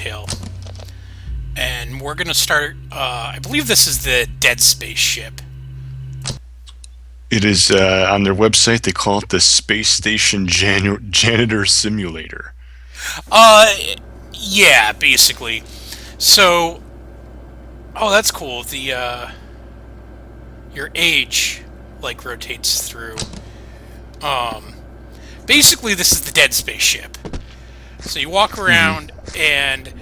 detail. And we're going to start, I believe this is the Dead Space ship. It is on their website. They call it the Space Station Janitor Simulator. Yeah, basically. So, oh, that's cool. The your age like rotates through. Basically, this is the Dead Space ship. So you walk around, and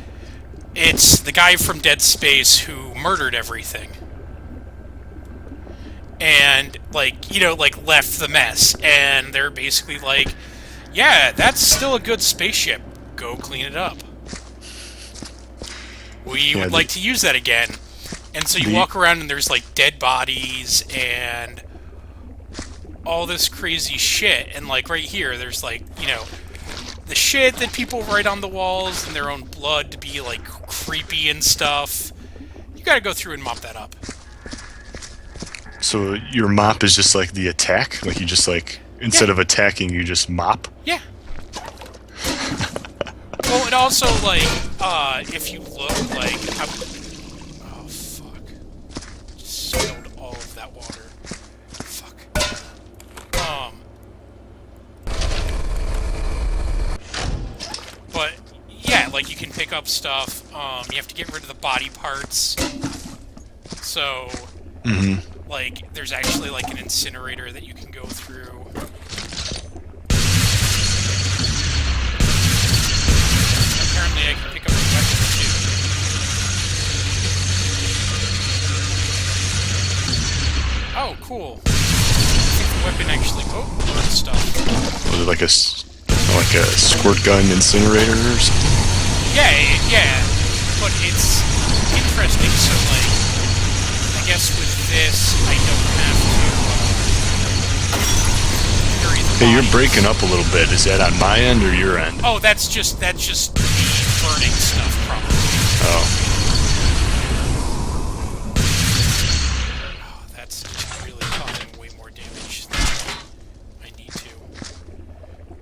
it's the guy from Dead Space who murdered everything. And, like, you know, like, left the mess. And they're basically like, yeah, that's still a good spaceship. Go clean it up. We would like to use that again. And so you walk around and there's, like, dead bodies and all this crazy shit. And, like, right here, there's, like, you know, the shit that people write on the walls in their own blood to be, like, creepy and stuff. You gotta go through and mop that up. So your mop is just like the attack? Like you just like, instead of attacking, you just mop? Yeah. Well, it also, like, if you look, like, oh, fuck. Just spilled all of that water. Fuck. But, yeah, like, you can pick up stuff. You have to get rid of the body parts. So, like, there's actually, like, an incinerator that you can go through. Apparently I can pick up a weapon, too. Oh, cool. I think the weapon actually... Oh, burns stuff. Was it like a squirt gun incinerator or something? Yeah. But it's interesting, so, like, I guess with this, I don't have to carry the Hey, you're breaking up a little bit. Is that on my end or your end? Oh, that's just the burning stuff, probably. Oh, that's really causing way more damage than I need to.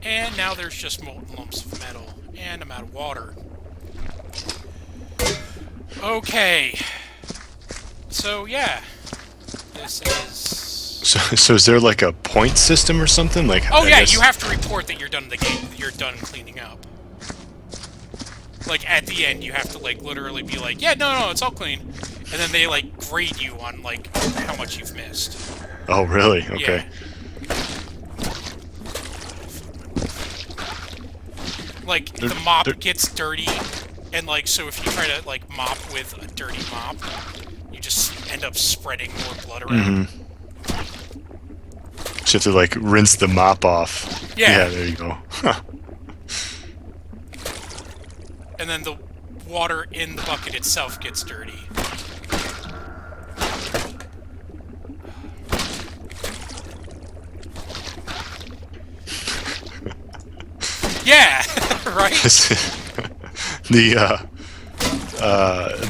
And now there's just molten lumps of metal, and I'm out of water. Okay. So, yeah. This is... So is there like a point system or something? Like, oh, yeah, you have to report that you're done the game, that you're done cleaning up. Like, at the end, you have to, like, literally be like, yeah, no, it's all clean. And then they, like, grade you on, like, how much you've missed. Oh, really? Okay. Yeah. Like, the mop gets dirty, and, like, so if you try to, like, mop with a dirty mop, you just end up spreading more blood around. So you have to, like, rinse the mop off. Yeah. There you go. Huh. And then the water in the bucket itself gets dirty. Yeah, right?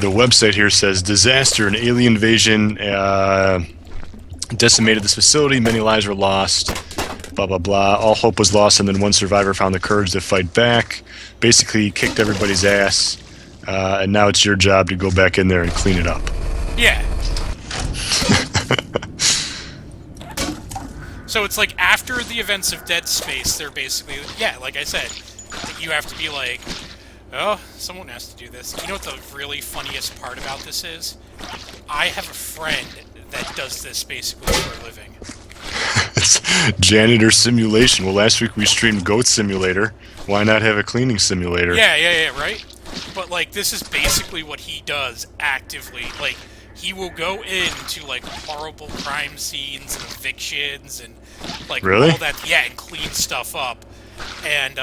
The website here says, disaster and alien invasion decimated this facility, many lives were lost, blah blah blah, all hope was lost, and then one survivor found the courage to fight back, basically kicked everybody's ass, and now it's your job to go back in there and clean it up. Yeah. So it's like after the events of Dead Space, they're basically, yeah, like I said, you have to be like, oh, someone has to do this. You know what the really funniest part about this is? I have a friend that does this basically for a living. It's janitor simulation. Well, last week we streamed Goat Simulator. Why not have a cleaning simulator? Yeah, right? But, like, this is basically what he does actively. Like, he will go into, like, horrible crime scenes and evictions and, like, really? all that. Yeah, and clean stuff up. And,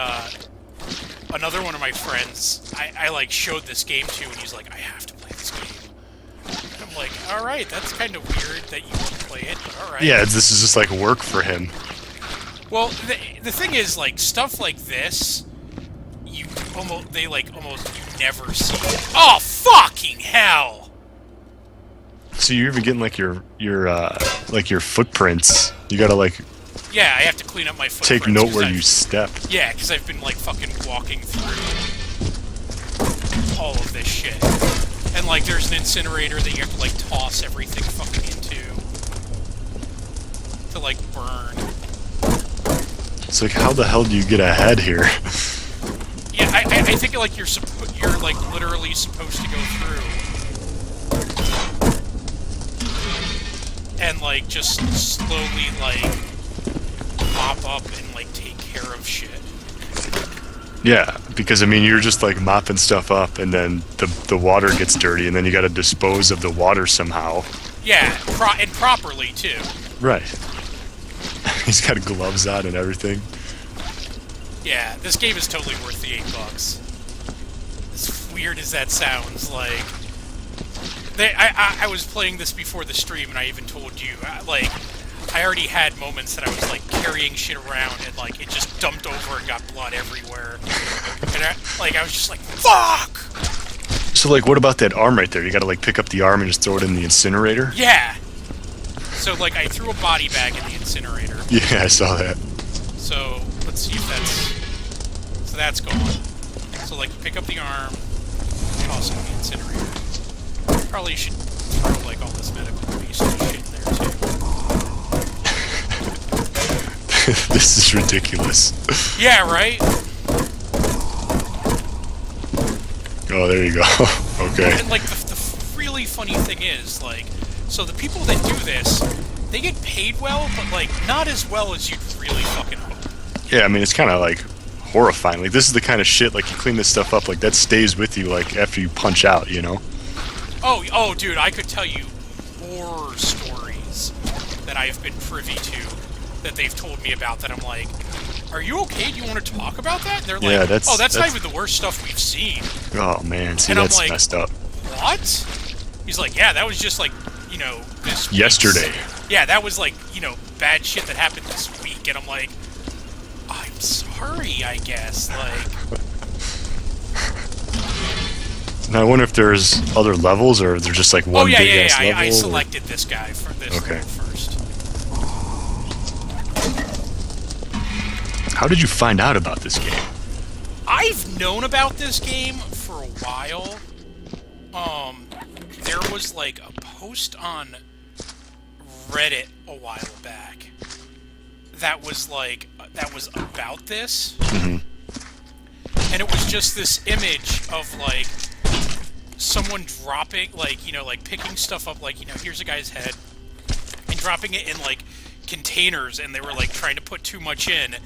another one of my friends, I like, showed this game to, and he's like, I have to play this game. And I'm like, alright, that's kind of weird that you want to play it, but alright. Yeah, this is just, like, work for him. Well, the thing is, like, stuff like this, you almost you never see it. Oh, fucking hell! So you're even getting like your footprints. You gotta like. Yeah, I have to clean up my footprints. Take note where you step. Yeah, because I've been like fucking walking through all of this shit. And, like, there's an incinerator that you have to, like, toss everything fucking into to, like, burn. It's like, how the hell do you get ahead here? Yeah, I think, like, you're like, literally supposed to go through and, like, just slowly, like, mop up and, like, take care of shit. Yeah, because, I mean, you're just, like, mopping stuff up, and then the water gets dirty, and then you gotta dispose of the water somehow. Yeah, and properly, too. Right. He's got gloves on and everything. Yeah, this game is totally worth the $8. As weird as that sounds, like... I was playing this before the stream, and I even told you, like... I already had moments that I was, like, carrying shit around, and, like, it just dumped over and got blood everywhere. And, I was just like, fuck! So, like, what about that arm right there? You gotta, like, pick up the arm and just throw it in the incinerator? Yeah! So, like, I threw a body bag in the incinerator. Yeah, I saw that. So, let's see if that's... So that's gone. So, like, you pick up the arm, toss it in the incinerator. Probably should throw, like, all this medical waste and shit in there, too. This is ridiculous. Yeah, right? Oh, there you go. Okay. And, like, the really funny thing is, like, so the people that do this, they get paid well, but, like, not as well as you'd really fucking hope. Yeah, I mean, it's kind of, like, horrifying. Like, this is the kind of shit, like, you clean this stuff up, like, that stays with you, like, after you punch out, you know? Oh, dude, I could tell you horror stories that I've been privy to that they've told me about that I'm like, are you okay? Do you want to talk about that? And they're like, Yeah, that's not even the worst stuff we've seen. Oh, man, see, and that's I'm like, messed up. What? He's like, yeah, that was just like, you know, this Yesterday. Yeah, that was like, you know, bad shit that happened this week. And I'm like, I'm sorry, I guess. Like... Now, I wonder if there's other levels, or there's just, like, one big-ass level? I selected this guy for this level first. How did you find out about this game? I've known about this game for a while. There was, like, a post on Reddit a while back that was, like, that was about this. Mm-hmm. And it was just this image of, like, someone dropping, like, you know, like, picking stuff up, like, you know, here's a guy's head, and dropping it in, like, containers, and they were, like, trying to put too much in,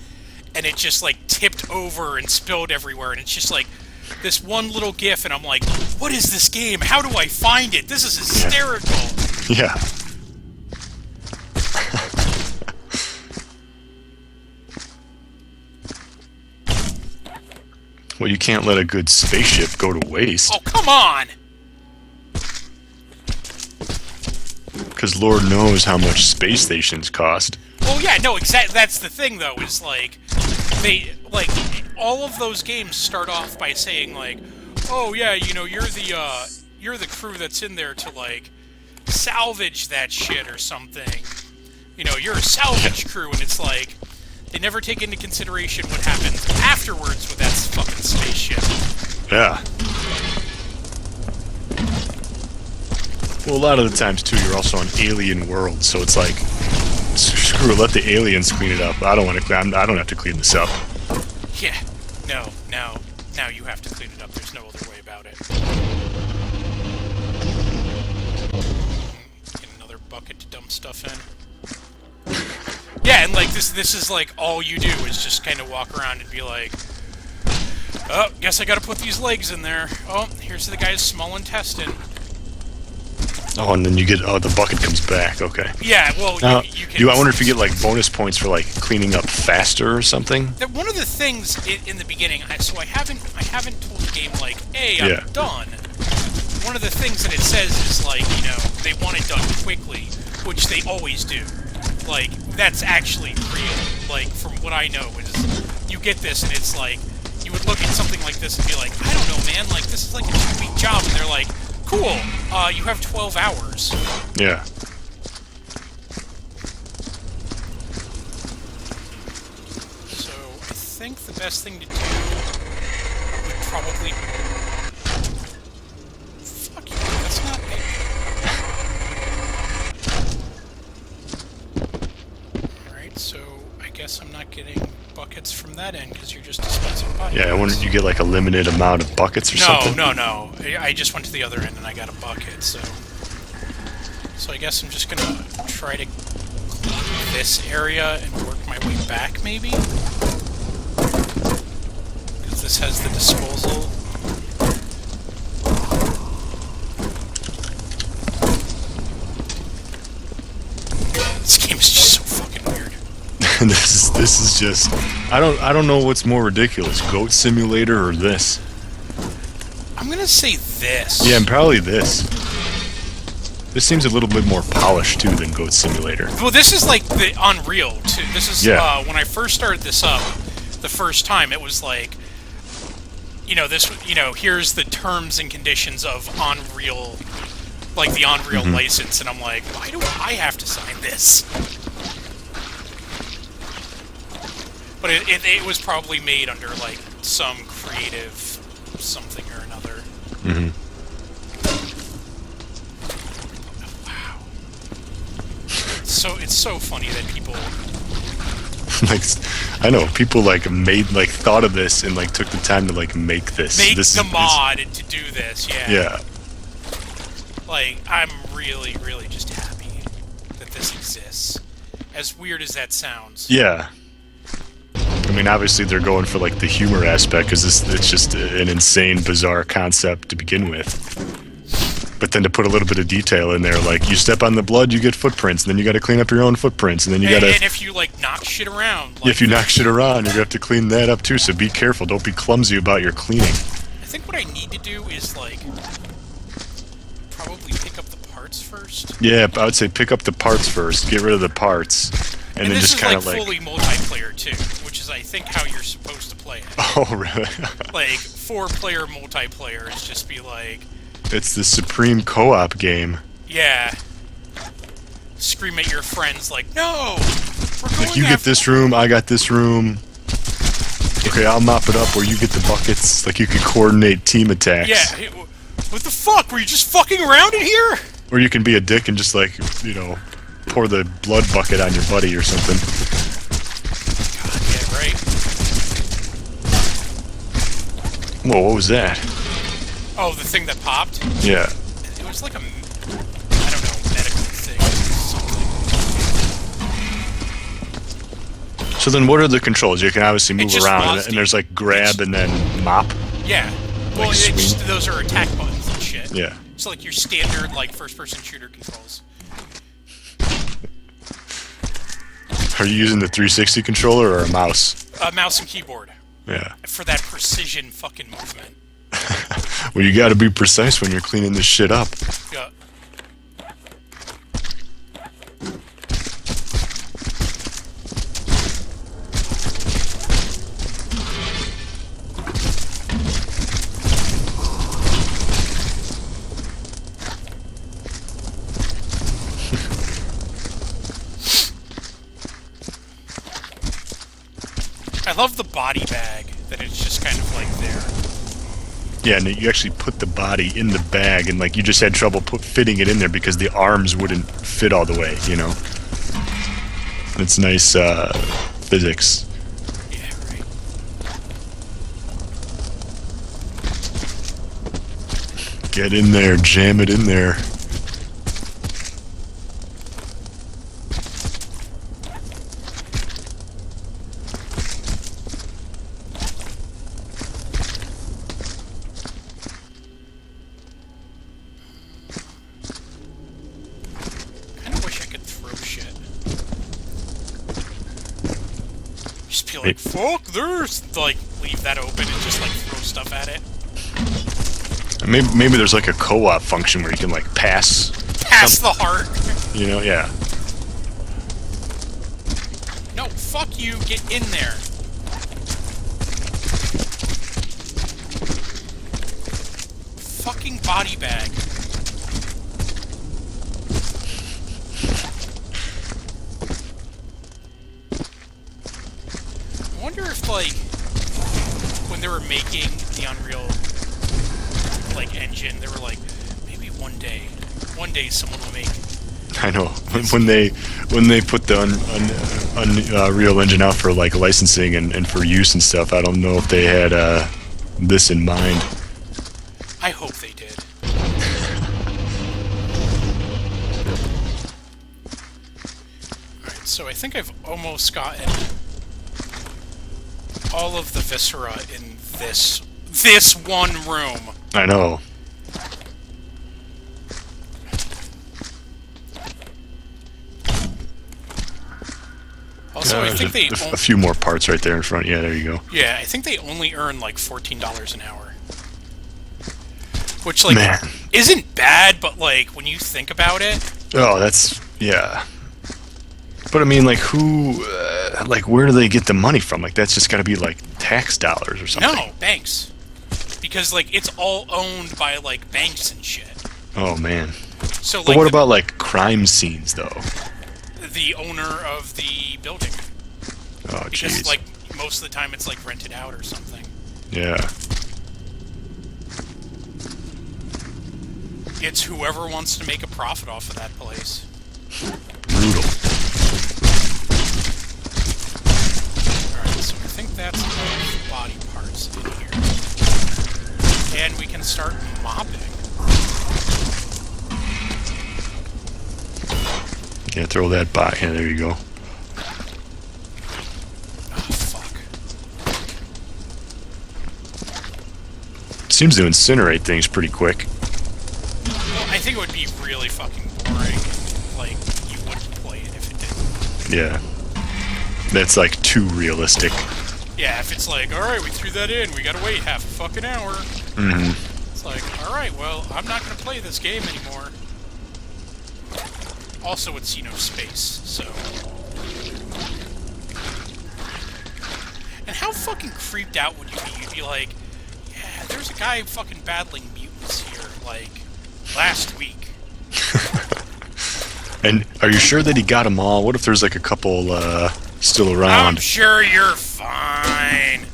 and it just, like, tipped over and spilled everywhere, and it's just, like, this one little GIF, and I'm like, what is this game? How do I find it? This is hysterical! Yeah. Well, you can't let a good spaceship go to waste. Oh, come on! Because Lord knows how much space stations cost. Well, yeah, no, exactly. That's the thing, though, is, like, they, like, all of those games start off by saying, like, oh, yeah, you know, you're the crew that's in there to, like, salvage that shit or something. You know, you're a salvage crew, and it's like, they never take into consideration what happens afterwards with that fucking spaceship. Yeah. Well, a lot of the times, too, you're also on alien worlds, so it's like, screw it, let the aliens clean it up. I don't have to clean this up. Yeah. No. Now you have to clean it up. There's no other way about it. Get another bucket to dump stuff in. Yeah, and, like, this is, like, all you do is just kind of walk around and be like, oh, guess I gotta put these legs in there. Oh, here's the guy's small intestine. Oh, and then you get, the bucket comes back, okay. Yeah, well, now, you can... I wonder if you get, like, bonus points for, like, cleaning up faster or something? One of the things in the beginning, so I haven't told the game, like, hey, I'm done. One of the things that it says is, like, you know, they want it done quickly, which they always do. Like, that's actually real. Like, from what I know, is you get this and it's like, you would look at something like this and be like, I don't know, man, like, this is like a 2-week job, and they're like, cool, you have 12 hours. Yeah. So, I think the best thing to do would probably... that end because you're just dispensing body Yeah, I wonder parts. you get like a limited amount of buckets or something? No. I just went to the other end and I got a bucket, so... So I guess I'm just gonna try to clean this area and work my way back, maybe? Because this has the disposal. This game is just so fucking weird. this is just I don't know what's more ridiculous, Goat Simulator or this. I'm gonna say this. Yeah, and probably this. This seems a little bit more polished too than Goat Simulator. Well, this is like the Unreal too. This is Yeah. when I first started this up, the first time it was like, here's the terms and conditions of Unreal, like the Unreal license, and I'm like, why do I have to sign this? But it was probably made under like some creative something or another. Mm-hmm. Wow. So it's so funny that people. Like, I know people like thought of this and like took the time to like make this. Make this the mod to do this, yeah. Yeah. Like, I'm really, really just happy that this exists. As weird as that sounds. Yeah. I mean, obviously they're going for like the humor aspect because it's just an insane, bizarre concept to begin with. But then to put a little bit of detail in there, like you step on the blood, you get footprints, and then you got to clean up your own footprints, and then you got to. And if you like knock shit around, like, If you knock shit around, you're gonna have to clean that up too. So be careful. Don't be clumsy about your cleaning. I think what I need to do is like probably pick up the parts first. Yeah, I would say pick up the parts first, get rid of the parts, and then this just is kind like of like. fully multiplayer too, which is I think how you're supposed to play it. Oh, really? Like 4-player multiplayer is just be like. It's the supreme co-op game. Yeah. Scream at your friends like, no! We're going Like, you get this room, I got this room. Okay, I'll mop it up, or you get the buckets. Like, you could coordinate team attacks. Yeah, hey, what the fuck? Were you just fucking around in here? Or you can be a dick and just, like, pour the blood bucket on your buddy or something. God, yeah, right? Whoa, what was that? Oh, the thing that popped? Yeah. It was like a, I don't know, medical thing or something. So then what are the controls? You can obviously move just around, lost and there's, like, grab and then mop. Yeah. Well, Like swing? those are attack buttons and shit. Yeah. So like your standard, like, first-person shooter controls. Are you using the 360 controller or a mouse? Mouse and keyboard. Yeah. For that precision fucking movement. Well, you gotta be precise when you're cleaning this shit up. Yeah. I love the body bag, that it's just kind of like there. Yeah, and you actually put the body in the bag, and like you just had trouble fitting it in there because the arms wouldn't fit all the way, It's nice physics. Yeah, right. Get in there, jam it in there. Just be like, fuck this! Like, leave that open and just, like, throw stuff at it. Maybe there's like a co-op function where you can like pass. Pass the heart! Yeah. No, fuck you, get in there! Fucking body bag. I wonder if, like, when they were making the Unreal, like, engine, they were like, maybe one day someone will make I know. When they put the Unreal Engine out for like licensing and for use and stuff, I don't know if they had this in mind. I hope they did. Alright, so I think I've almost gotten all of the Viscera in this one room. I know. Also, I think a few more parts right there in front. Yeah, there you go. Yeah, I think they only earn like $14 an hour. Which, like, isn't bad, but, like, when you think about it... Oh, that's... yeah. But, I mean, like, who... like, where do they get the money from? Like, that's just gotta be, like, tax dollars or something. No, banks. Because, like, it's all owned by, like, banks and shit. Oh, man. So, like, but what about, like, crime scenes, though? The owner of the building. Oh, jeez. Because, like, most of the time it's, like, rented out or something. Yeah. It's whoever wants to make a profit off of that place. Brutal. Alright, so I think that's enough body parts in here. And we can start mopping. Yeah, throw that by. Yeah, there you go. Oh, fuck. Seems to incinerate things pretty quick. I think it would be really fucking boring if, like, you wouldn't play it if it didn't. Yeah. That's, like, too realistic. Yeah, if it's like, alright, we threw that in, we gotta wait half a fucking hour. Mm-hmm. It's like, alright, well, I'm not gonna play this game anymore. Also, it's, you know, space, so... And how fucking creeped out would you be? You'd be like, yeah, there's a guy fucking battling mutants here, like... last week. And are you sure that he got them all? What if there's like a couple still around? I'm sure you're fine.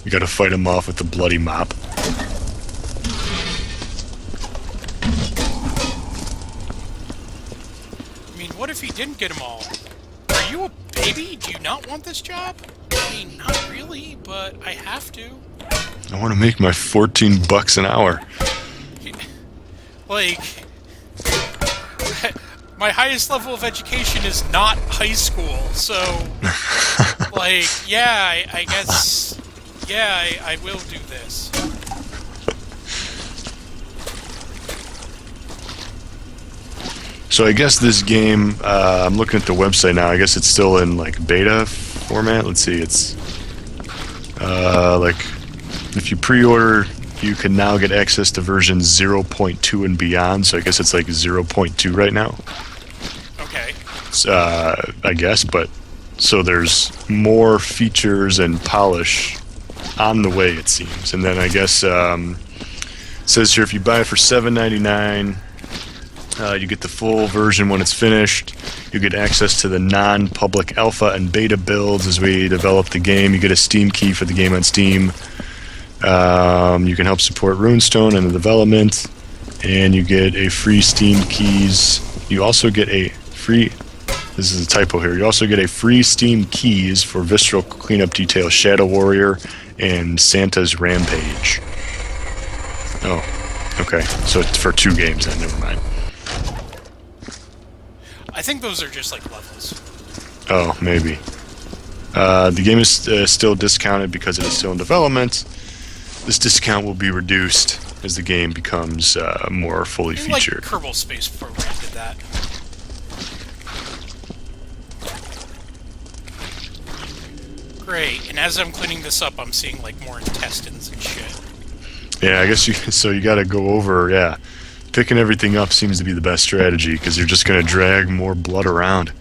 You gotta fight him off with the bloody mop. I mean, what if he didn't get them all? Are you a baby? Do you not want this job? I mean, not really, but I have to. I want to make my $14 an hour. Like, my highest level of education is not high school, so, like, yeah, I guess, yeah, I will do this. So I guess this game, I'm looking at the website now, I guess it's still in, like, beta format. Let's see, it's, like, if you pre-order... you can now get access to version 0.2 and beyond, so I guess it's like 0.2 right now. Okay. I guess, but so there's more features and polish on the way, it seems. And then I guess it says here if you buy it for $7.99, you get the full version when it's finished. You get access to the non-public alpha and beta builds as we develop the game. You get a Steam key for the game on Steam. You can help support Runestone and the development, and you get a free Steam keys. You also get a free... this is a typo here. You also get a free Steam keys for Visceral Cleanup Detail, Shadow Warrior, and Santa's Rampage. Oh, okay. So it's for 2 games then, never mind. I think those are just like levels. Oh, maybe. The game is still discounted because it is still in development. This discount will be reduced as the game becomes more fully featured. Like Kerbal Space Program did that. Great, and as I'm cleaning this up, I'm seeing like more intestines and shit. Yeah, I guess you gotta go over, yeah. Picking everything up seems to be the best strategy, because you're just gonna drag more blood around.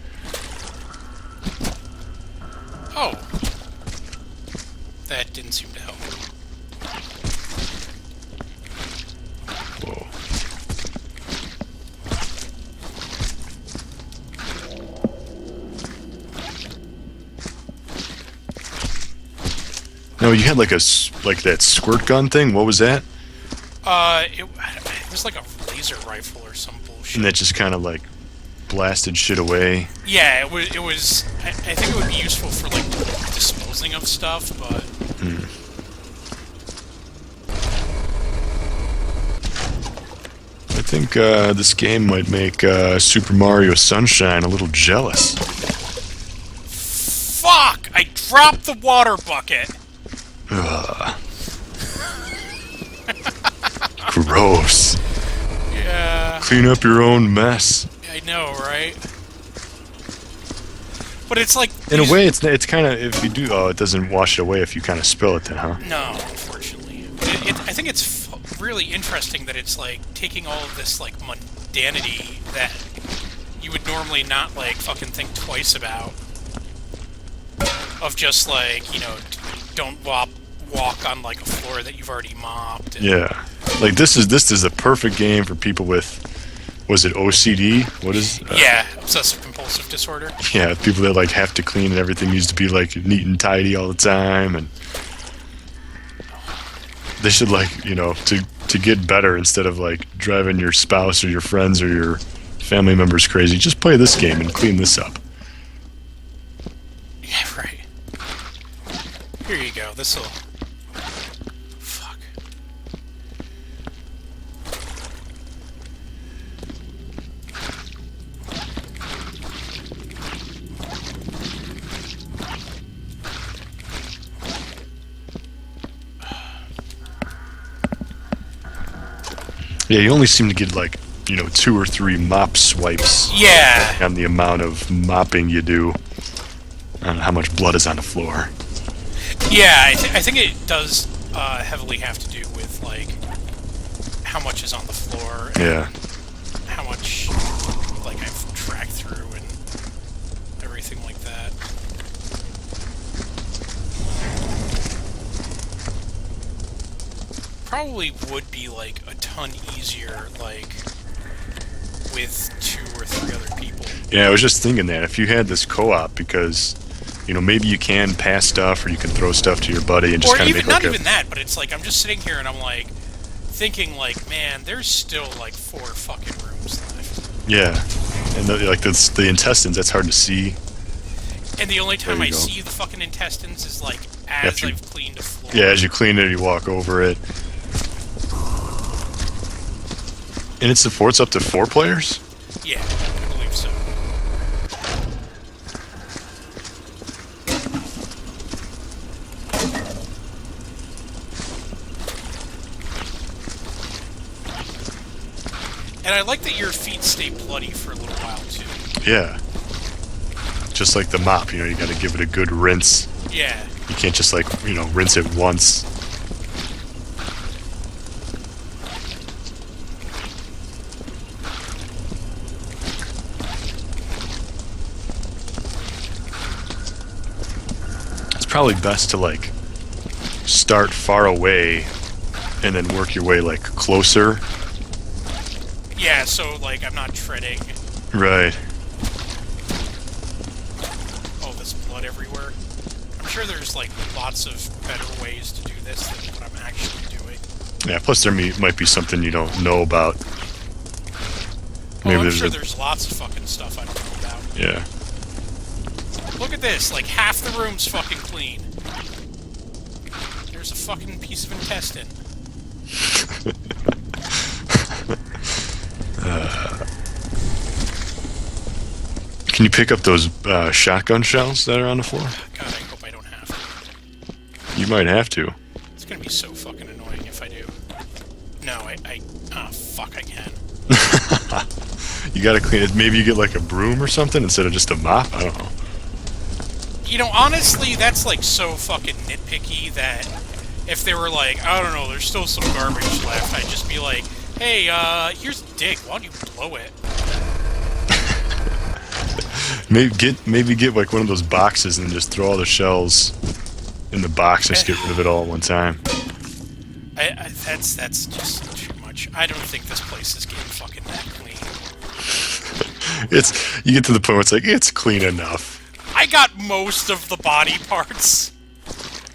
Oh. That didn't seem to help. Whoa. No, you had like that squirt gun thing. What was that? It was like a laser rifle or some bullshit. shit. And that just kind of like blasted shit away. Yeah, it was. I think it would be useful for like disposing of stuff, but. I think this game might make Super Mario Sunshine a little jealous. Fuck! I dropped the water bucket. Ugh. Gross. Yeah. Clean up your own mess. I know, right? But it's like In a way, it's kind of, if you do, it doesn't wash it away if you kind of spill it then, huh? No, unfortunately. But I think it's really interesting that it's like taking all of this like mundanity that you would normally not like fucking think twice about. Of just like, you know, don't walk on like a floor that you've already mopped. Yeah. Like this is a perfect game for people with, was it OCD? What is? Yeah, obsessive compulsive disorder. Yeah, people that like have to clean and everything needs to be like neat and tidy all the time, and they should like, you know, to get better, instead of like driving your spouse or your friends or your family members crazy, just play this game and clean this up. Yeah, right. Here you go. This'll. Fuck. Yeah, you only seem to get like, you know, 2 or 3 mop swipes. Yeah. On the amount of mopping you do, on how much blood is on the floor. Yeah, I think it does heavily have to do with like how much is on the floor. And Yeah. how much like I've tracked through and everything like that. Probably would be like a ton easier like with 2 or 3 other people. Yeah, I was just thinking that if you had this co-op, because, you know, maybe you can pass stuff or you can throw stuff to your buddy and just Or kind of even make like not even that, but it's like I'm just sitting here and I'm like thinking like, man, there's still like 4 fucking rooms left. Yeah, and the intestines, that's hard to see. And the only time There I you go. see the fucking intestines is like as After you- I've cleaned a floor. Yeah, as you clean it, you walk over it. And it supports up to 4 players? Yeah, I believe so. And I like that your feet stay bloody for a little while too. Yeah. Just like the mop, you know, you gotta give it a good rinse. Yeah. You can't just like, you know, rinse it once. It's probably best to like start far away and then work your way like closer. Yeah, so like I'm not treading Right. all this blood everywhere. I'm sure there's like lots of better ways to do this than what I'm actually doing. Yeah, plus there might be something you don't know about. Oh, I'm there's sure a- there's lots of fucking stuff I don't know about. Yeah. Look at this, like half the room's fucking clean. There's a fucking piece of intestine. Can you pick up those shotgun shells that are on the floor? God, I hope I don't have to. You might have to. It's gonna be so fucking annoying if I do. No, fuck, I can. You gotta clean it. Maybe you get like a broom or something instead of just a mop. I don't know. You know, honestly, that's like so fucking nitpicky that if they were like, I don't know, there's still some garbage left, I'd just be like, hey, here's a dick, why don't you blow it? Maybe get like one of those boxes and just throw all the shells in the box and just get rid of it all at one time. That's just too much. I don't think this place is getting fucking that clean. You get to the point where it's like, it's clean enough. I got most of the body parts.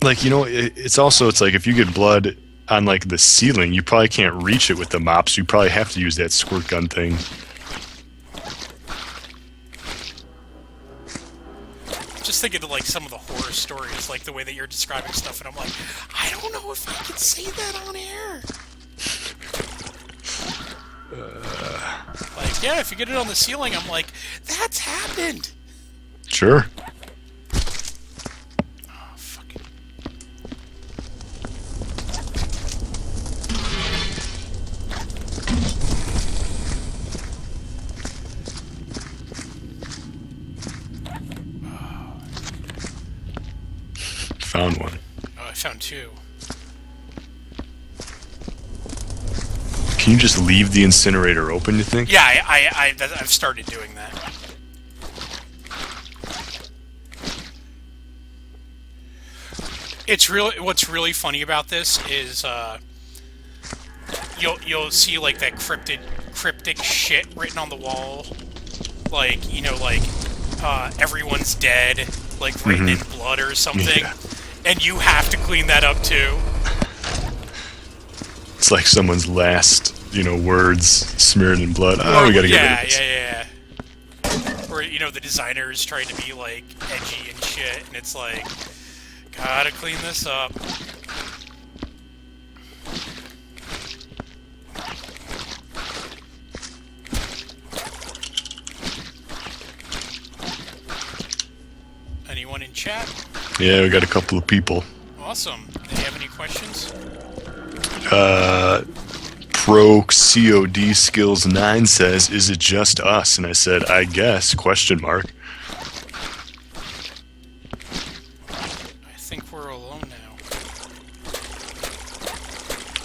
Like, you know, it's like if you get blood on like the ceiling, you probably can't reach it with the mop, so you probably have to use that squirt gun thing was thinking of like some of the horror stories, like the way that you're describing stuff, and I'm like, I don't know if I can say that on air. Like, yeah, if you get it on the ceiling, I'm like, that's happened. Sure. Oh, fucking. Found one. Oh, I found two. Can you just leave the incinerator open, you think? Yeah, I've started doing that. What's really funny about this is you'll see like that cryptic shit written on the wall, like, you know, like everyone's dead, like written in blood or something, and you have to clean that up too. It's like someone's last, words smeared in blood. Oh, we gotta get rid of this. Yeah. Or, the designer is trying to be, like, edgy and shit, and it's like, gotta clean this up. Anyone in chat? Yeah, we got a couple of people. Awesome. Do you have any questions? Pro COD Skills 9 says, "Is it just us?" And I said, "I guess?" ? I think we're alone now.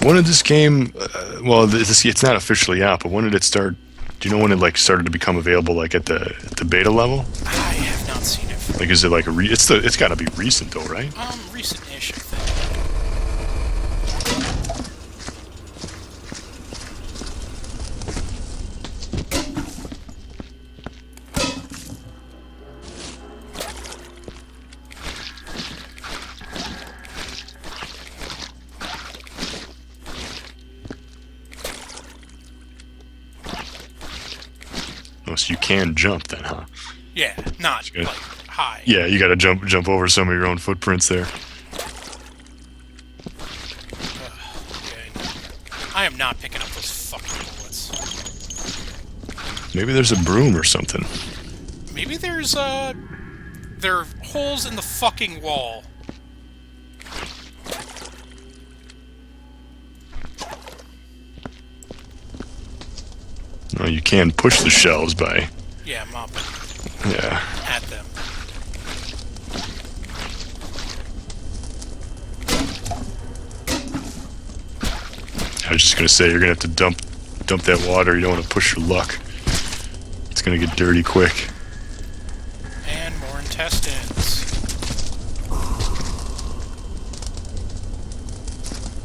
When did this game? It's not officially out, but when did it start? Do you know when it started to become available, like at the beta level? I have not seen it. Like, is it like it's got to be recent though, right? Recent-ish, I think. Oh, so you can jump then, huh? Yeah, not like high. Yeah, you got to jump over some of your own footprints there. I am not picking up those fucking bullets. Maybe there's a broom or something. Maybe there are holes in the fucking wall. Oh, you can push the shelves by. Yeah, mopping. Yeah. At them. I was just gonna say, you're gonna have to dump that water. You don't want to push your luck. It's gonna get dirty quick. And more intestines.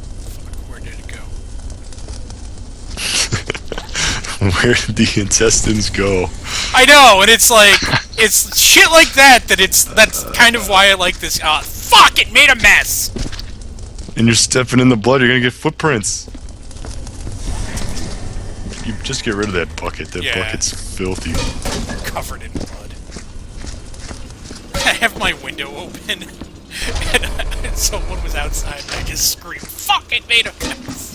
Fuck, where did it go? Where did the intestines go? I know, and it's like, it's shit like that's kind of why I like this. Fuck, it made a mess! And you're stepping in the blood, you're gonna get footprints. You just get rid of that bucket. That bucket's filthy. Covered in blood. I have my window open, and someone was outside, and I just screamed, fuck, it made a mess!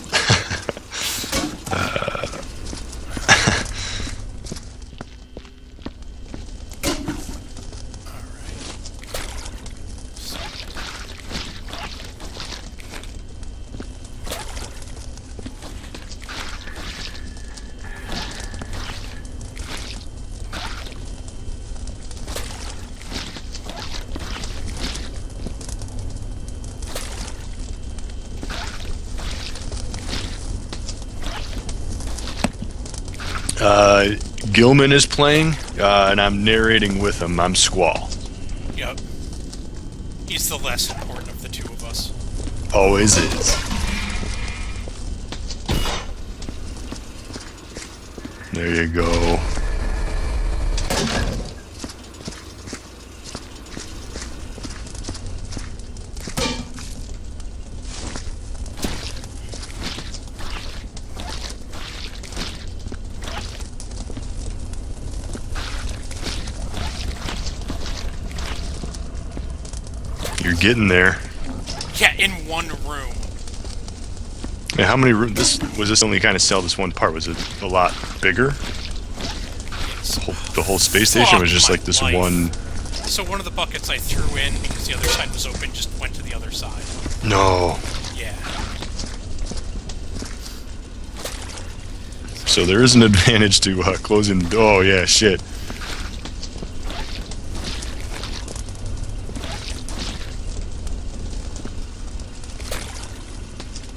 Gilman is playing, and I'm narrating with him. I'm Squall. Yep. He's the less important of the two of us. Always is. There you go. You're getting there. Yeah, in one room. And how many rooms? Was this only kind of sell this one part? Was it a lot bigger? The whole space station was just like this one. So one of the buckets I threw in because the other side was open just went to the other side. No. Yeah. So there is an advantage to closing. Oh yeah, shit.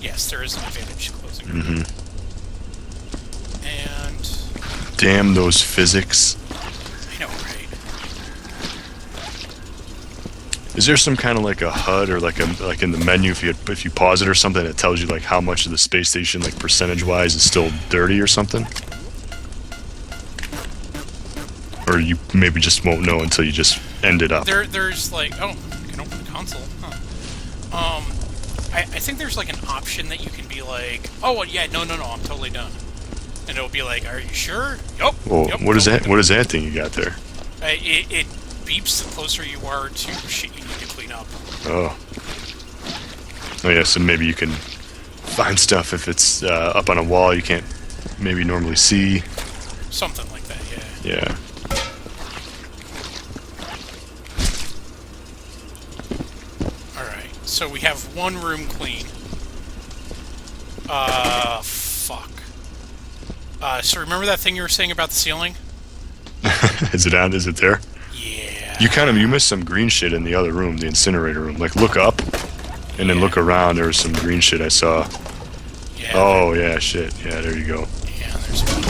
Yes, there is an advantage to closing. Mm-hmm. And damn those physics. I know, right? Is there some kind of like a HUD or like in the menu if you pause it or something that tells you like how much of the space station like percentage wise is still dirty or something? Or you maybe just won't know until you just end it up. There's like, oh, you can open the console. Huh. I think there's like an option that you can be like, oh well, yeah, no, I'm totally done, and it'll be like, are you sure? Yup. Well, yep, what is that? What is that thing you got there? It beeps the closer you are to shit you need to clean up. Oh. Oh yeah, so maybe you can find stuff if it's up on a wall you can't maybe normally see. Something like that, yeah. Yeah. Alright, so we have one room clean. Fuck. So remember that thing you were saying about the ceiling? Is it on? Is it there? Yeah. You missed some green shit in the other room, the incinerator room. Like look up and then look around, there was some green shit I saw. Yeah. Oh yeah, shit. Yeah, there you go. Yeah, there's a bunch.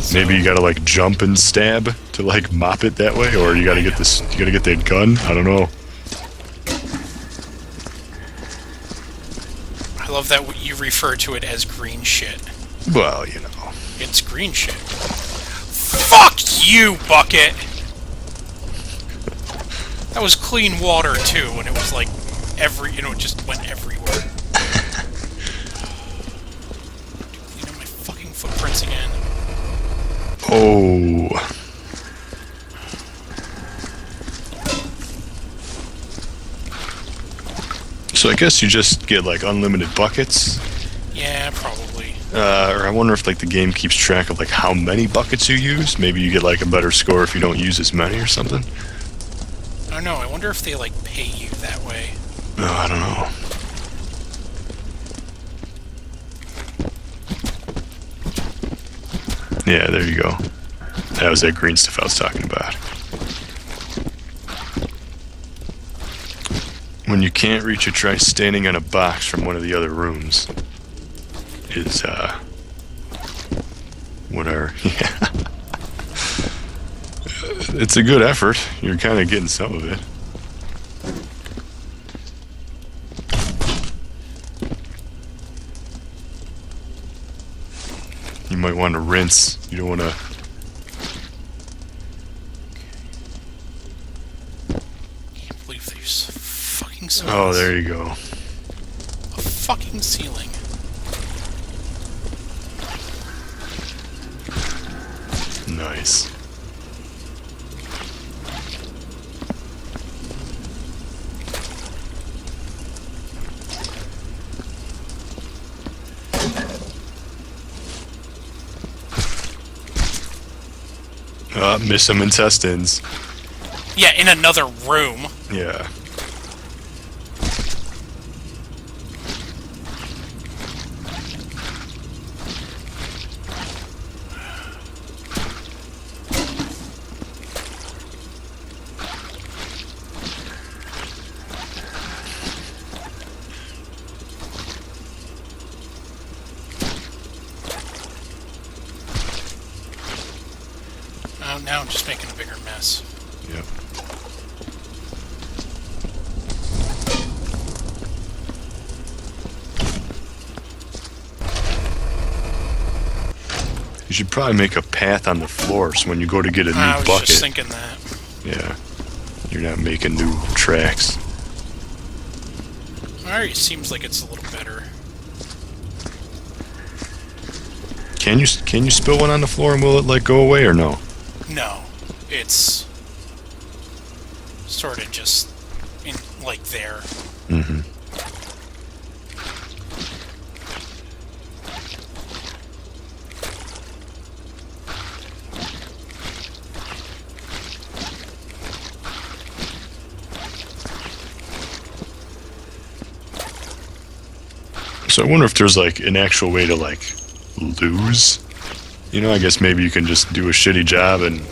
So, maybe you gotta like jump and stab to like mop it that way, or you gotta get this you gotta get that gun? I don't know. I love that you refer to it as green shit. Well, you know. It's green shit. Fuck you, bucket! That was clean water, too, and it was like it just went everywhere. Clean up my fucking footprints again. Oh. So I guess you just get like unlimited buckets. Yeah, probably. Or I wonder if like the game keeps track of like how many buckets you use. Maybe you get like a better score if you don't use as many or something. I don't know. I wonder if they like pay you that way. No, I don't know. Yeah, there you go. That was that green stuff I was talking about. When you can't reach it, try standing on a box from one of the other rooms. Is, yeah. It's a good effort. You're kind of getting some of it. You might want to rinse. You don't want to... Can't believe there's fucking ceilings. Oh, there you go. A fucking ceiling. Nice. Miss some intestines. Yeah, in another room. Yeah. Oh, now I'm just making a bigger mess. Yep. You should probably make a path on the floor so when you go to get a new I was bucket. just thinking that. Yeah. You're not making new tracks. Alright, seems like it's a little better. Can you spill one on the floor and will it like go away or no? No, it's sort of just in like there. Mm-hmm. So I wonder if there's like an actual way to like lose. You know, I guess maybe you can just do a shitty job and,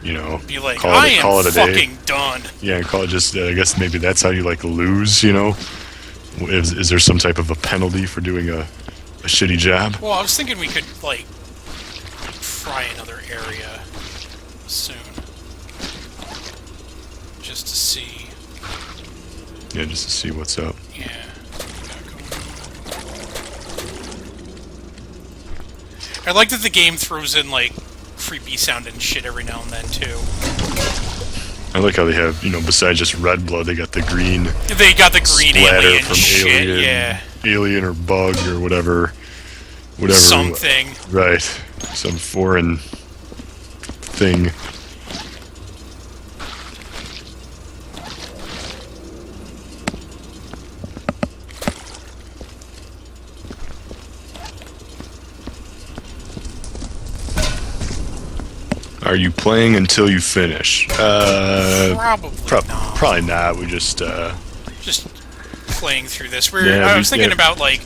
you know, Be like, call I it, am call it a day. fucking done. Yeah, call it just. I guess maybe that's how you like lose. You know, is there some type of a penalty for doing a shitty job? Well, I was thinking we could like try another area soon, just to see. Yeah, just to see what's up. Yeah. I like that the game throws in like creepy sounding shit every now and then too. I like how they have, you know, besides just red blood, they got the green. They got the green splatter alien from shit, alien, yeah. alien or bug or whatever. Something. Right, some foreign thing. Are you playing until you finish? Probably not. Probably not. We just playing through this. Yeah, I was thinking about like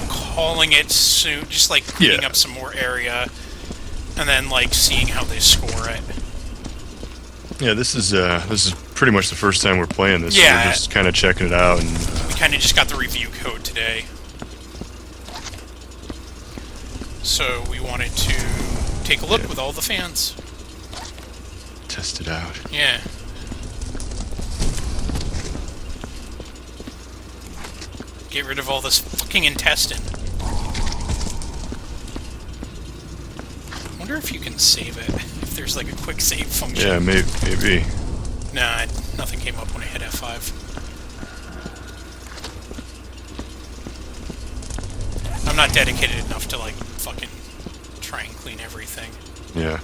calling it soon, just like cleaning Yeah. up some more area, and then like seeing how they score it. yeah. This is pretty much the first time we're playing this. So Yeah. we're just kind of checking it out and We kind of just got the review code today, so we wanted to take a look with all the fans. test it out. Yeah. Get rid of all this fucking intestine. I wonder if you can save it. If there's like a quick save function. Yeah, maybe. Nah, nothing came up when I hit F5. I'm not dedicated enough to like fucking try and clean everything. Yeah.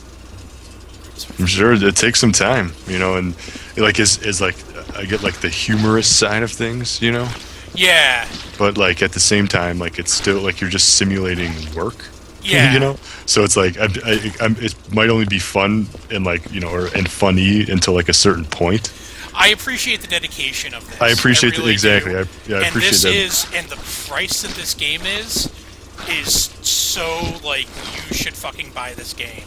I'm sure it takes some time, you know, and like is like I get like the humorous side of things, you know, Yeah. but like at the same time, like it's still like you're just simulating work. Yeah. You know, so it's like it might only be fun and like, you know, and funny until like a certain point. I appreciate the dedication of this. I appreciate really exactly. do. I and appreciate this that. and the price that this game is so like you should fucking buy this game.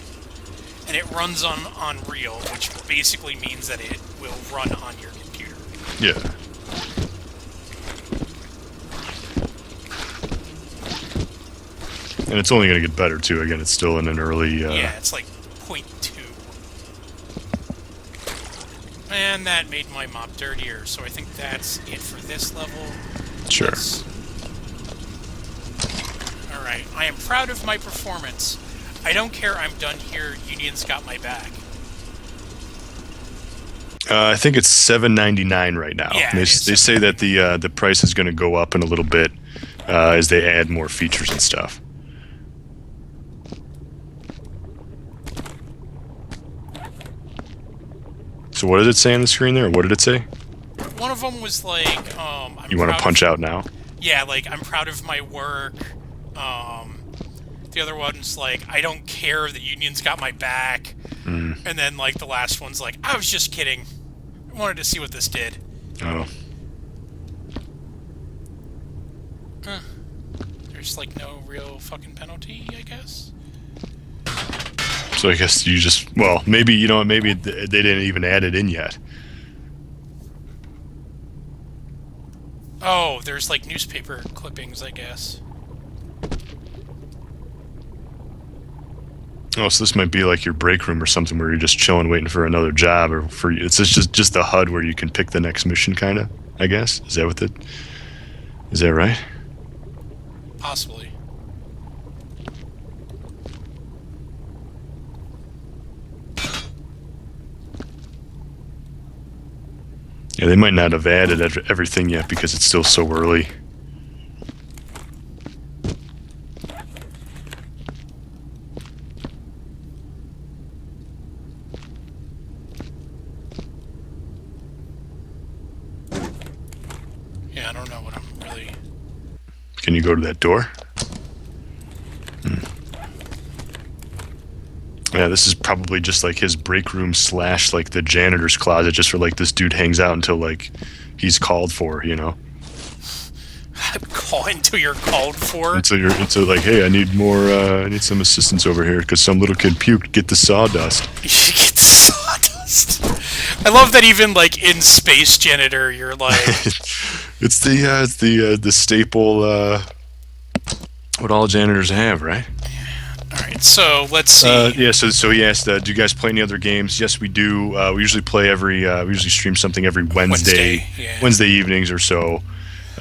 And it runs on Unreal, which basically means that it will run on your computer. Yeah. And it's only going to get better too. Again, it's still in an early. Yeah, it's like 0.2. And that made my mop dirtier, so I think that's it for this level. Sure. Alright, I am proud of my performance. I don't care, I'm done here. Union's got my back. I think it's $7.99 right now. Yeah, They it is say that the price is going to go up in a little bit as they add more features and stuff. So what did it say on the screen there? Or what did it say? One of them was like, You want to punch out now? Yeah, like, I'm proud of my work. The other one's like, I don't care, the Union's got my back. And then, like, the last one's like, I was just kidding. I wanted to see what this did. Oh. Huh. There's, like, no real fucking penalty, I guess? So I guess you just, well, maybe, you know, maybe they didn't even add it in yet. Oh, there's, like, newspaper clippings, I guess. Oh, so this might be like your break room or something where you're just chilling, waiting for another job, or for it's just the HUD where you can pick the next mission, kind of. I guess is that right? Possibly. Yeah, they might not have added everything yet because it's still so early. I don't know what I'm really... Can you go to that door? Yeah, this is probably just like his break room / like the janitor's closet, just where like this dude hangs out until like he's called for, you know? Call until you're called for? Until like, hey, I need some assistance over here because some little kid puked. Get the sawdust. You get the sawdust. I love that even like in Space Janitor, you're like... It's the staple, what all janitors have, right? Alright, so let's see. Yeah, so he asked, do you guys play any other games? Yes, we do. We usually play we usually stream something every Wednesday evenings or so.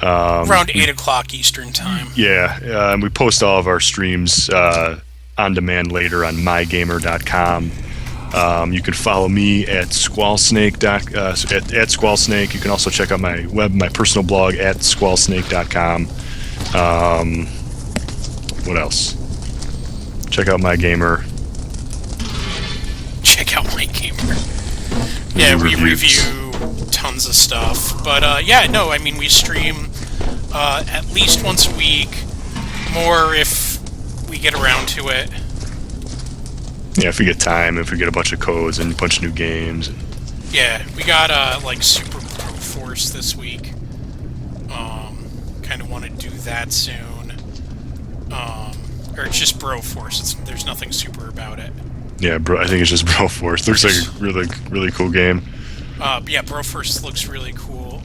Around 8 o'clock Eastern Time. Yeah, and we post all of our streams on demand later on mygamer.com. You can follow me at squallsnake. At squallsnake. You can also check out my personal blog at squallsnake.com. What else? Check out Mygamer. Check out Mygamer. Yeah, we review tons of stuff. But yeah, no, I mean we stream at least once a week. More if we get around to it. Yeah, if we get time, if we get a bunch of codes and a bunch of new games. Yeah, we got like Super Pro Force this week. Kind of want to do that soon. Or it's just Bro Force. There's nothing super about it. Yeah, I think it's just Bro Force. Looks like a really cool game. Yeah, Bro Force looks really cool.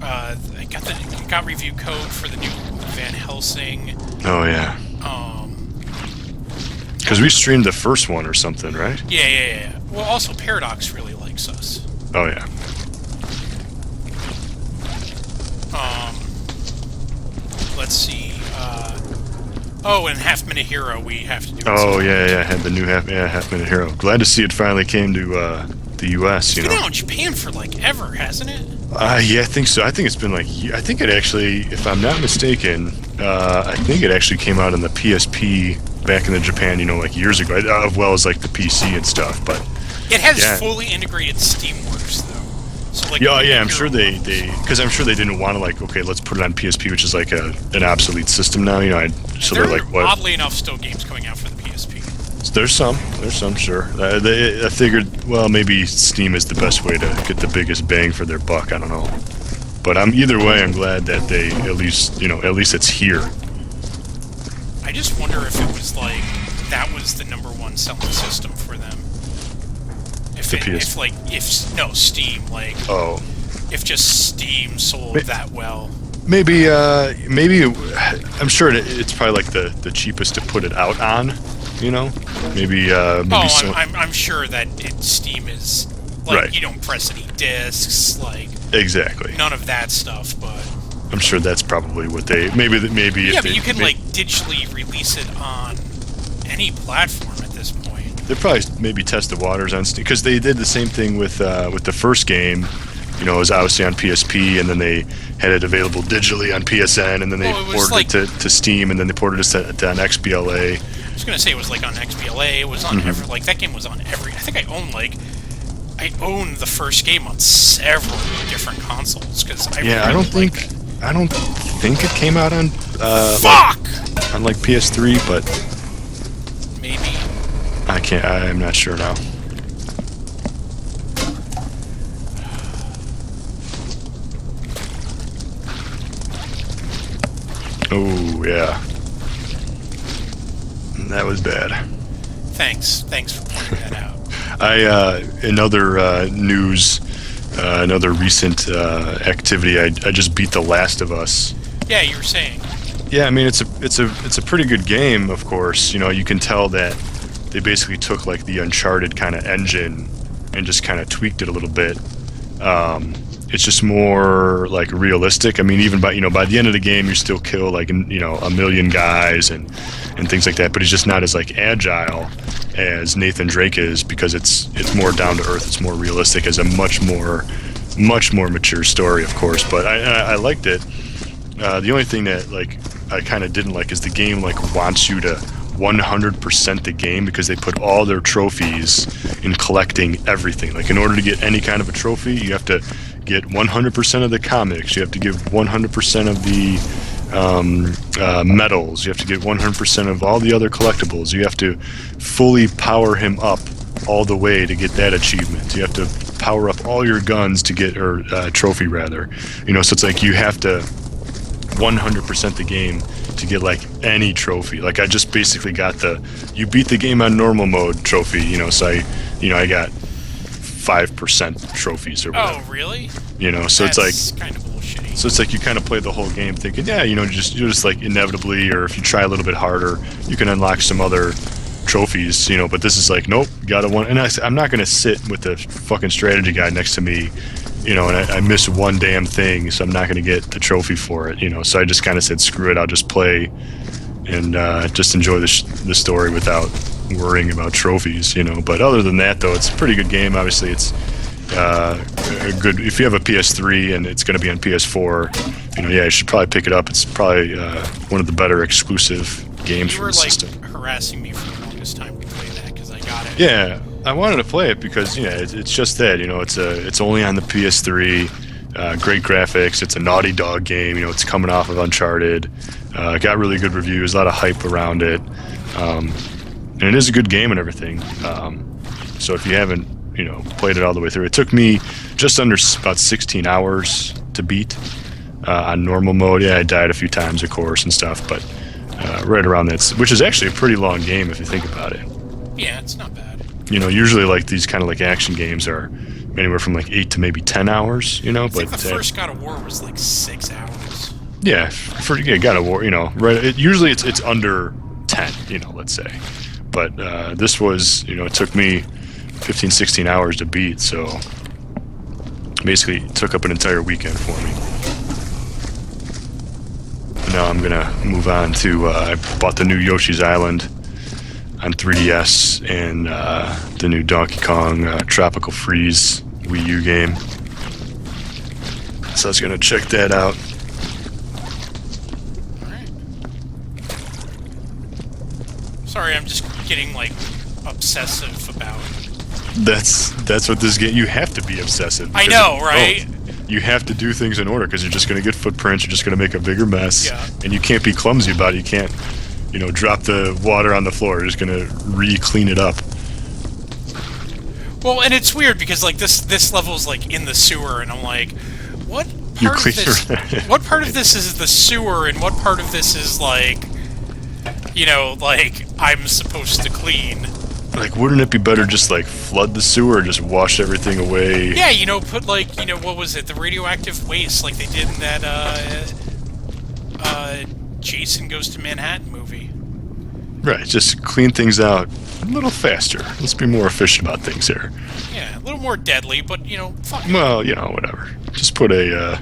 I got review code for the new Van Helsing. Oh yeah. Because we streamed the first one or something, right? Yeah. Well, also Paradox really likes us. Oh yeah. Let's see. And Half Minute Hero we have to do. Oh yeah. Had the new Half Minute Hero. Glad to see it finally came to the U.S. It's been out in Japan for like ever, hasn't it? Yeah, I think so. I think it's been like, I think it actually, if I'm not mistaken, I think it actually came out on the PSP back in the Japan, like years ago, as well as like the PC and stuff. But it has fully integrated Steamworks though. So like, I'm sure because I'm sure they didn't want to like, okay, let's put it on PSP, which is like an obsolete system now. So they're like, what? Oddly enough, still games coming out for the PSP. There's some, sure. I figured, well, maybe Steam is the best way to get the biggest bang for their buck. I don't know, but either way, I'm glad that they at least it's here. I just wonder if it was like that was the #1 selling system for them. Steam, like, if just Steam sold that well. Maybe I'm sure it's probably like the cheapest to put it out on. Maybe. I'm sure that Steam is like, right. You don't press any discs, like exactly. None of that stuff, but I'm sure that's probably what they maybe. Yeah, but you can like digitally release it on any platform at this point. They probably maybe test the waters on Steam because they did the same thing with the first game. It was obviously on PSP, and then they had it available digitally on PSN, and then they ported it to Steam, and then they ported it to an XBLA. I was gonna say it was like on XBLA. It was on every that game was on every. I think I owned the first game on several different consoles because I don't think it came out on on like PS3, but maybe I'm not sure now. Oh yeah. That was bad. Thanks for pointing that out. Another news, another recent activity. I just beat The Last of Us. Yeah, you were saying. Yeah, I mean it's a pretty good game. Of course, you can tell that they basically took like the Uncharted kind of engine and just kind of tweaked it a little bit. It's just more like realistic. I mean, even by the end of the game, you still kill like a million guys and things like that. But it's just not as like agile as Nathan Drake is because it's more down to earth. It's more realistic. As a much more mature story, of course. But I liked it. The only thing that like I kind of didn't like is the game like wants you to 100% the game because they put all their trophies in collecting everything. Like in order to get any kind of a trophy, you have to get 100% of the comics. You have to give 100% of the medals. You have to get 100% of all the other collectibles. You have to fully power him up all the way to get that achievement. You have to power up all your guns to get, or trophy rather. You know, so it's like you have to 100% the game to get like any trophy. Like I just basically got the you beat the game on normal mode trophy. You know, so I got 5% trophies or whatever. Oh, really? You know, so That's it's like kind of bullshitty. so it's like you kind of play the whole game thinking, yeah, you know, you're just like inevitably, or if you try a little bit harder, you can unlock some other trophies, you know. But this is like, nope, gotta one. And I'm not gonna sit with the fucking strategy guy next to me, you know, and I miss one damn thing, so I'm not gonna get the trophy for it, you know. So I just kind of said, screw it, I'll just play and just enjoy the story without worrying about trophies, you know. But other than that, though, it's a pretty good game. Obviously, it's a good. If you have a PS3 and it's going to be on PS4, you know, yeah, you should probably pick it up. It's probably one of the better exclusive games for the system. You were like harassing me for the longest time to play that because I got it. Yeah, I wanted to play it because it's just that, you know, it's only on the PS3. Great graphics. It's a Naughty Dog game. You know, it's coming off of Uncharted. Got really good reviews. A lot of hype around it. And it is a good game and everything. So if you haven't, you know, played it all the way through, it took me just under about 16 hours to beat on normal mode. Yeah, I died a few times, of course, and stuff, but right around that, which is actually a pretty long game if you think about it. Yeah, it's not bad. You know, usually like these kind of like action games are anywhere from like 8 to maybe 10 hours. You know, I but think the first God of War was like 6 hours. Yeah, God of War. You know, right? Usually it's under 10. You know, let's say. But this was, you know, it took me 15, 16 hours to beat, so basically it took up an entire weekend for me. Now I'm gonna move on to, I bought the new Yoshi's Island on 3DS and the new Donkey Kong Tropical Freeze Wii U game. So I was gonna check that out. Sorry, I'm just getting like obsessive about. That's what this game. You have to be obsessive. I know, right? You have to do things in order because you're just going to get footprints. You're just going to make a bigger mess, yeah. And you can't be clumsy about it. You can't, you know, drop the water on the floor. You're just going to re-clean it up. Well, and it's weird because like this level's like in the sewer, and I'm like, what part of this? What part of this is the sewer, and what part of this is like, you know, like I'm supposed to clean? Like, wouldn't it be better just like flood the sewer, or just wash everything away? Yeah, you know, put like, you know, what was it, the radioactive waste, like they did in that Jason Goes to Manhattan movie. Right, just clean things out a little faster. Let's be more efficient about things here. Yeah, a little more deadly, but you know, fuck it. Well, you know, whatever. Just put a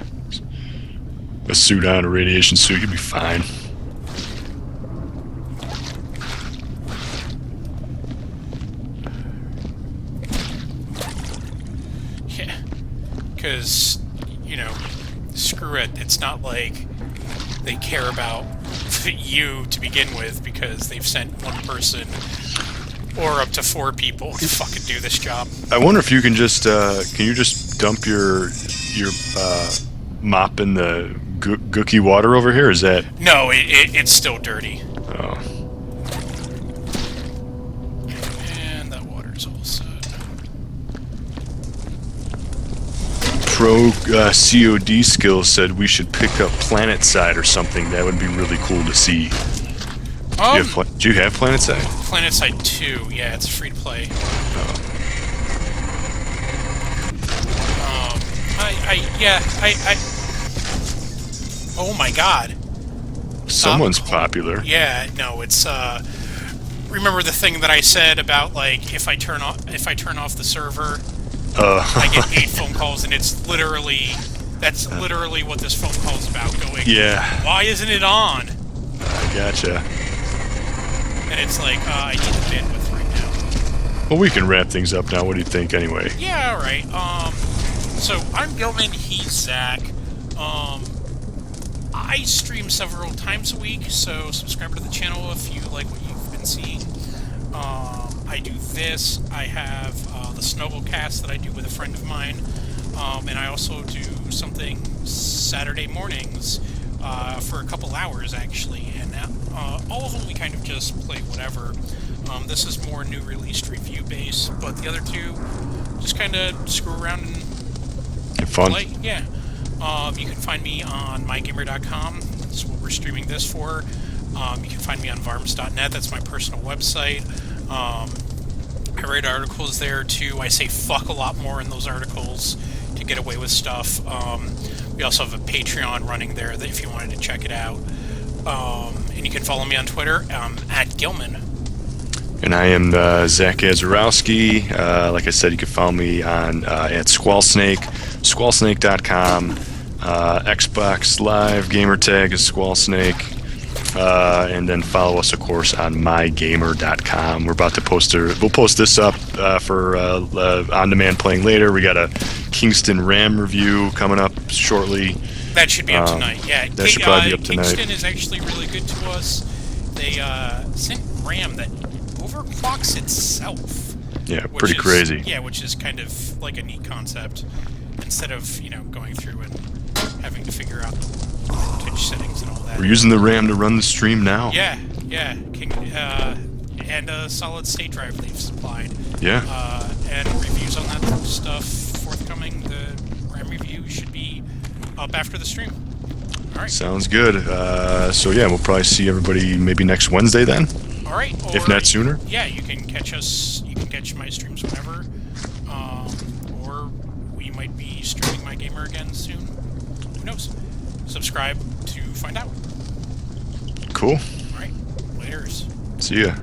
suit on, a radiation suit, you'll be fine. Because, you know, screw it. It's not like they care about you to begin with because they've sent one person or up to 4 people to fucking do this job. I wonder if you can just dump your mop in the gooky water over here? Is that... No, it's still dirty. Oh. And that water's all set. Pro COD Skills said we should pick up Planet Side or something. That would be really cool to see. Do you have Planet Side? Planet Side 2, yeah, it's free to play. Oh. Oh my god. Someone's popular. Yeah, no, it's remember the thing that I said about like if I turn off the server, I get 8 phone calls, and it's literally literally what this phone call is about. Going, yeah. Why isn't it on? I gotcha. And it's like, I need the bandwidth right now. Well, we can wrap things up now. What do you think, anyway? Yeah, all right. So I'm Gilman. He's Zach. I stream several times a week, so subscribe to the channel if you like what you've been seeing. I do this. I have the Snowballcast that I do with a friend of mine. And I also do something Saturday mornings for a couple hours, actually. And all of them we kind of just play whatever. This is more new released review base, but the other two just kind of screw around and Have fun. play. Yeah. You can find me on Mygamer.com. That's what we're streaming this for. You can find me on varms.net. That's my personal website. I write articles there too. I say fuck a lot more in those articles to get away with stuff. We also have a Patreon running there that if you wanted to check it out. And you can follow me on Twitter at Gilman. And I am Zach Azarowski. Like I said, you can follow me on at Squallsnake, squallsnake.com. Xbox Live gamertag is Squallsnake. And then follow us, of course, on mygamer.com. We're about to we'll post this up for on-demand playing later. We got a Kingston Ram review coming up shortly. That should be up tonight. Yeah, that should probably be up tonight. Kingston is actually really good to us. They sent RAM that overclocks itself. Yeah, pretty crazy. Yeah, which is kind of like a neat concept. Instead of, going through and having to figure out voltage settings and all that. We're using the RAM to run the stream now. Yeah. And a solid state drive they've supplied. Yeah. And reviews on that stuff forthcoming. The RAM review should be up after the stream. All right. Sounds good. So yeah, we'll probably see everybody maybe next Wednesday then. All right. Or, if not sooner. Yeah, you can catch us. You can catch my streams whenever. Or we might be streaming Mygamer again soon. Who knows? Subscribe to find out. Cool. All right. Laters. See ya.